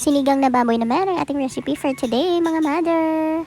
Sinigang na baboy naman ang ating recipe for today, mga mother.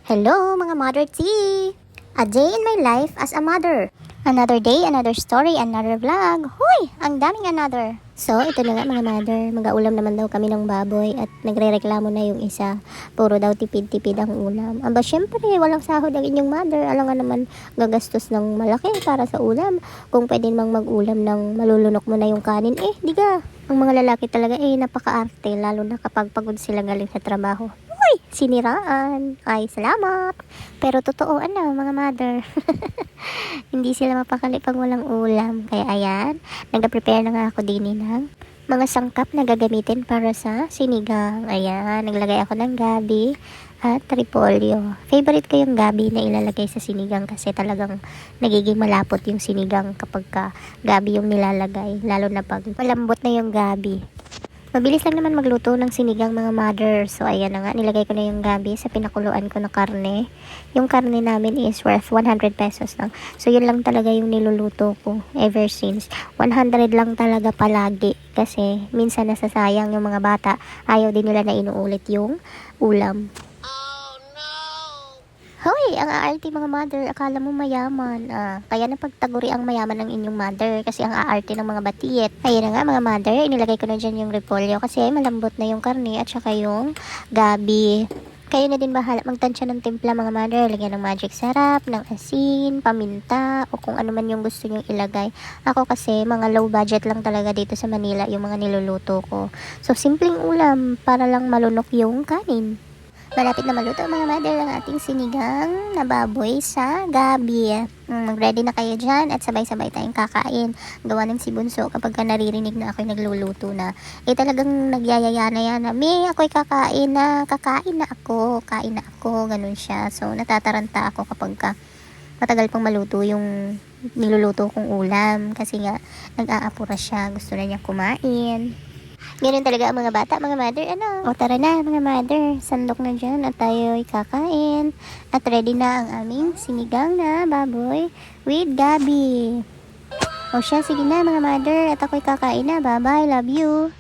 Hello, mga mother tea! A day in my life as a mother. Another day, another story, another vlog. Huy! Ang daming another. So, ito na nga mga mother. Mag-aulam naman daw kami ng baboy at nagre-reklamo na yung isa. Puro daw tipid-tipid ang ulam. Aba, syempre, walang sahod ang inyong mother. Alam nga naman, gagastos ng malaki para sa ulam. Kung pwede mang mag-ulam ng malulunok mo na yung kanin, di ka. Ang mga lalaki talaga, napaka-arte. Lalo na kapag pagod sila galing sa trabaho. Uy, siniraan. Ay, salamat. Pero totoo, mga mother. Hindi sila mapakali pag walang ulam. Kaya ayan, nag-prepare na nga ako din ng mga sangkap na gagamitin para sa sinigang. Ayan, naglagay ako ng gabi at repolyo. Favorite ko yung gabi na ilalagay sa sinigang kasi talagang nagiging malapot yung sinigang kapag gabi yung nilalagay. Lalo na pag malambot na yung gabi. Mabilis lang naman magluto ng sinigang mga mother. So ayan na nga, nilagay ko na yung gabi sa pinakuluan ko na karne. Yung karne namin is worth 100 pesos lang. So yun lang talaga yung niluluto ko ever since. 100 lang talaga palagi kasi minsan nasasayang yung mga bata. Ayaw din nila na inuulit yung ulam. Hoy, ang aarte mga mother, akala mo mayaman. Kaya napagtaguri ang mayaman ng inyong mother kasi ang aarte ng mga batiet. Ayun na nga mga mother, inilagay ko na dyan yung repolyo kasi malambot na yung karne at saka yung gabi. Kayo na din bahala magtansya ng timpla mga mother. Lagyan ng magic sarap, ng asin, paminta, o kung ano man yung gusto nyong ilagay. Ako kasi mga low budget lang talaga dito sa Manila yung mga niluluto ko. So simpleng ulam para lang malunok yung kanin. Malapit na maluto mga mother ang ating sinigang na baboy sa gabi. Mag-ready na kayo dyan at sabay-sabay tayong kakain. Gawa ng si Bunso kapag naririnig na ako'y nagluluto na. Talagang nagyayaya na yan na, May, ako'y kakain na kain na ako, ganun siya. So, natataranta ako kapag matagal pang maluto yung niluluto kong ulam. Kasi nga, nag-aapura siya, gusto na niya kumain. Ganun talaga ang mga bata, mga mother, O tara na, mga mother, sandok na dyan at tayo'y kakain. At ready na ang aming sinigang na baboy with gabi. O siya, sige na mga mother, at ako'y kakain na. Bye-bye, love you.